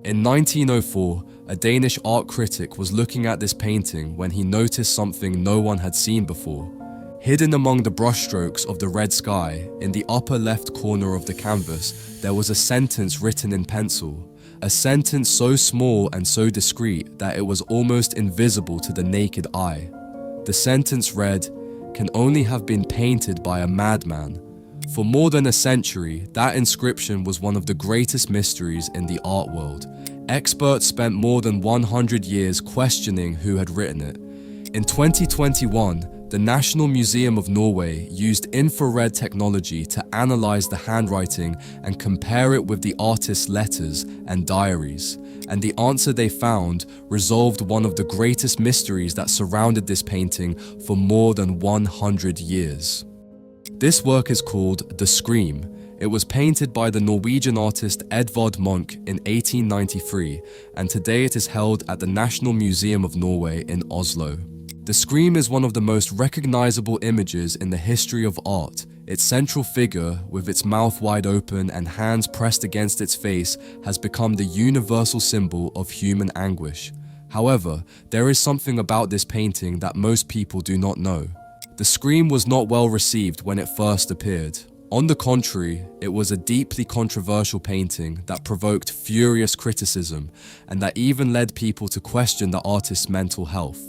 In 1904, a Danish art critic was looking at this painting when he noticed something no one had seen before. Hidden among the brushstrokes of the red sky, in the upper left corner of the canvas, there was a sentence written in pencil. A sentence so small and so discreet that it was almost invisible to the naked eye. The sentence read, "Can only have been painted by a madman." For more than a century, that inscription was one of the greatest mysteries in the art world. Experts spent more than 100 years questioning who had written it. In 2021, the National Museum of Norway used infrared technology to analyze the handwriting and compare it with the artist's letters and diaries. And the answer they found resolved one of the greatest mysteries that surrounded this painting for more than 100 years. This work is called The Scream. It was painted by the Norwegian artist Edvard Munch in 1893, and today it is held at the National Museum of Norway in Oslo. The Scream is one of the most recognizable images in the history of art. Its central figure, with its mouth wide open and hands pressed against its face, has become the universal symbol of human anguish. However, there is something about this painting that most people do not know. The Scream was not well received when it first appeared. On the contrary, it was a deeply controversial painting that provoked furious criticism and that even led people to question the artist's mental health.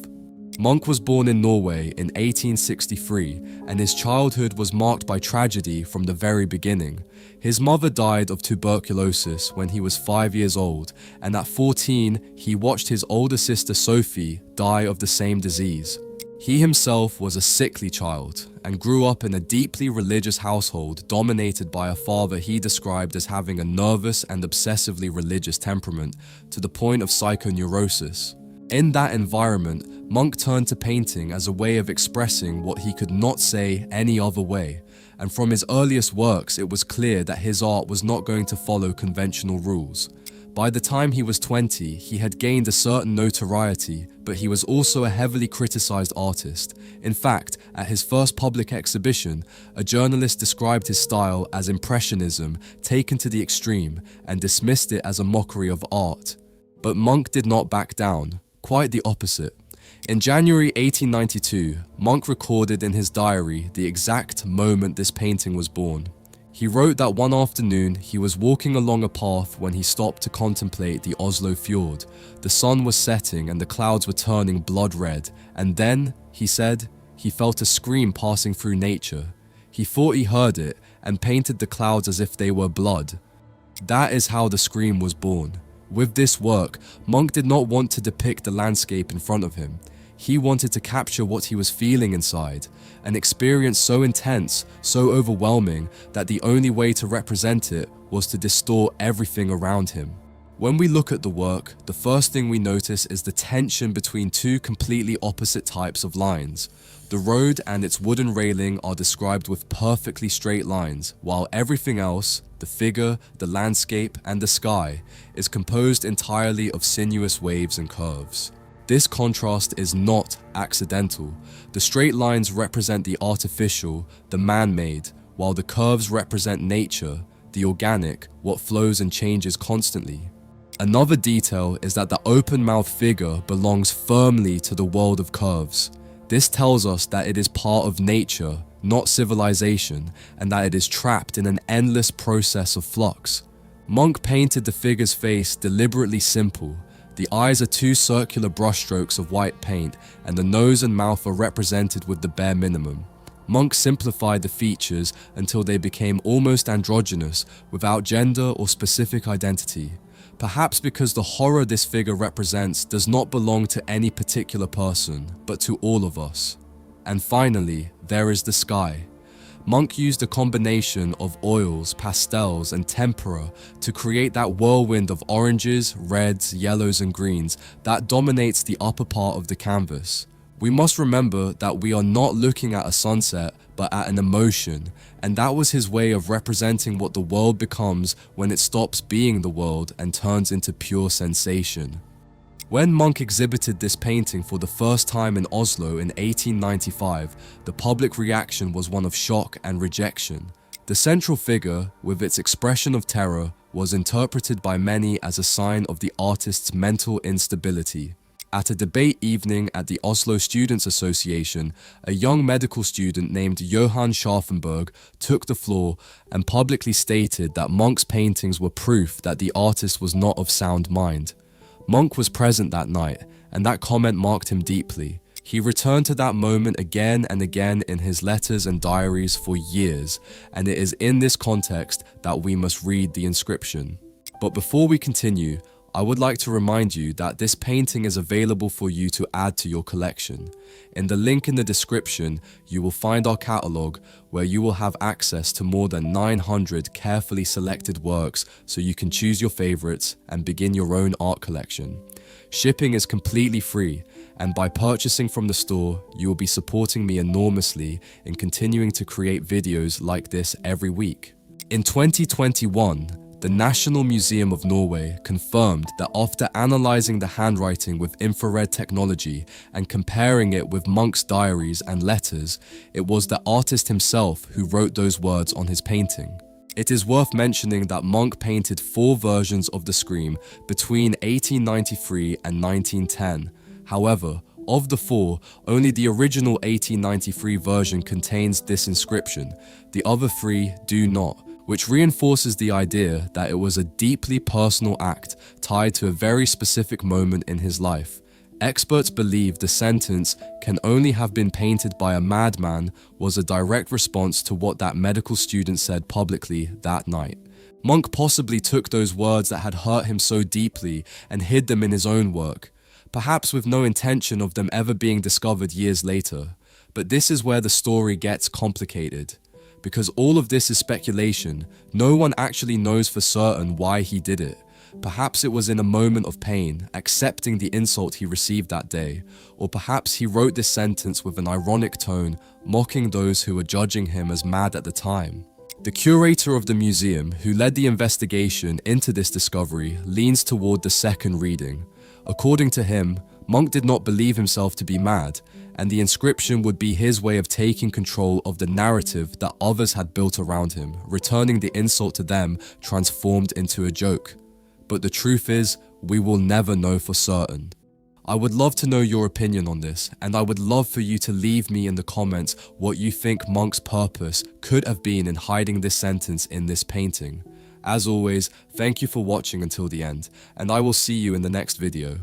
Munch was born in Norway in 1863, and his childhood was marked by tragedy from the very beginning. His mother died of tuberculosis when he was 5 years old, and at 14, he watched his older sister Sophie die of the same disease. He himself was a sickly child and grew up in a deeply religious household dominated by a father he described as having a nervous and obsessively religious temperament to the point of psychoneurosis. In that environment, Munch turned to painting as a way of expressing what he could not say any other way, and from his earliest works it was clear that his art was not going to follow conventional rules. By the time he was 20, he had gained a certain notoriety, but he was also a heavily criticized artist. In fact, at his first public exhibition, a journalist described his style as impressionism taken to the extreme and dismissed it as a mockery of art. But Munch did not back down. Quite the opposite. In January 1892, Munch recorded in his diary the exact moment this painting was born. He wrote that one afternoon he was walking along a path when he stopped to contemplate the Oslo fjord. The sun was setting and the clouds were turning blood red, and then, he said, he felt a scream passing through nature. He thought he heard it and painted the clouds as if they were blood. That is how the Scream was born. With this work, Munch did not want to depict the landscape in front of him. He wanted to capture what he was feeling inside, an experience so intense, so overwhelming, that the only way to represent it was to distort everything around him. When we look at the work, the first thing we notice is the tension between two completely opposite types of lines. The road and its wooden railing are described with perfectly straight lines, while everything else, the figure, the landscape, and the sky, is composed entirely of sinuous waves and curves. This contrast is not accidental. The straight lines represent the artificial, the man-made, while the curves represent nature, the organic, what flows and changes constantly. Another detail is that the open-mouthed figure belongs firmly to the world of curves. This tells us that it is part of nature, not civilization, and that it is trapped in an endless process of flux. Munch painted the figure's face deliberately simple. The eyes are two circular brushstrokes of white paint, and the nose and mouth are represented with the bare minimum. Munch simplified the features until they became almost androgynous, without gender or specific identity. Perhaps because the horror this figure represents does not belong to any particular person, but to all of us. And finally, there is the sky. Munch used a combination of oils, pastels, and tempera to create that whirlwind of oranges, reds, yellows, and greens that dominates the upper part of the canvas. We must remember that we are not looking at a sunset, but at an emotion, and that was his way of representing what the world becomes when it stops being the world and turns into pure sensation. When Munch exhibited this painting for the first time in Oslo in 1895, the public reaction was one of shock and rejection. The central figure, with its expression of terror, was interpreted by many as a sign of the artist's mental instability. At a debate evening at the Oslo Students' Association, a young medical student named Johan Scharfenberg took the floor and publicly stated that Munch's paintings were proof that the artist was not of sound mind. Munch was present that night, and that comment marked him deeply. He returned to that moment again and again in his letters and diaries for years, and it is in this context that we must read the inscription. But before we continue, I would like to remind you that this painting is available for you to add to your collection. In the link in the description, you will find our catalogue where you will have access to more than 900 carefully selected works so you can choose your favorites and begin your own art collection. Shipping is completely free, and by purchasing from the store, you will be supporting me enormously in continuing to create videos like this every week. In 2021, the National Museum of Norway confirmed that after analyzing the handwriting with infrared technology and comparing it with Munch's diaries and letters, it was the artist himself who wrote those words on his painting. It is worth mentioning that Munch painted 4 versions of the Scream between 1893 and 1910. However, of the 4, only the original 1893 version contains this inscription. The other 3 do not, which reinforces the idea that it was a deeply personal act tied to a very specific moment in his life. Experts believe the sentence "can only have been painted by a madman" was a direct response to what that medical student said publicly that night. Munch possibly took those words that had hurt him so deeply and hid them in his own work, perhaps with no intention of them ever being discovered years later. But this is where the story gets complicated. Because all of this is speculation, no one actually knows for certain why he did it. Perhaps it was in a moment of pain, accepting the insult he received that day, or perhaps he wrote this sentence with an ironic tone, mocking those who were judging him as mad at the time. The curator of the museum, who led the investigation into this discovery, leans toward the second reading. According to him, Munch did not believe himself to be mad, and the inscription would be his way of taking control of the narrative that others had built around him, returning the insult to them transformed into a joke. But the truth is, we will never know for certain. I would love to know your opinion on this, and I would love for you to leave me in the comments what you think Munch's purpose could have been in hiding this sentence in this painting. As always, thank you for watching until the end, and I will see you in the next video.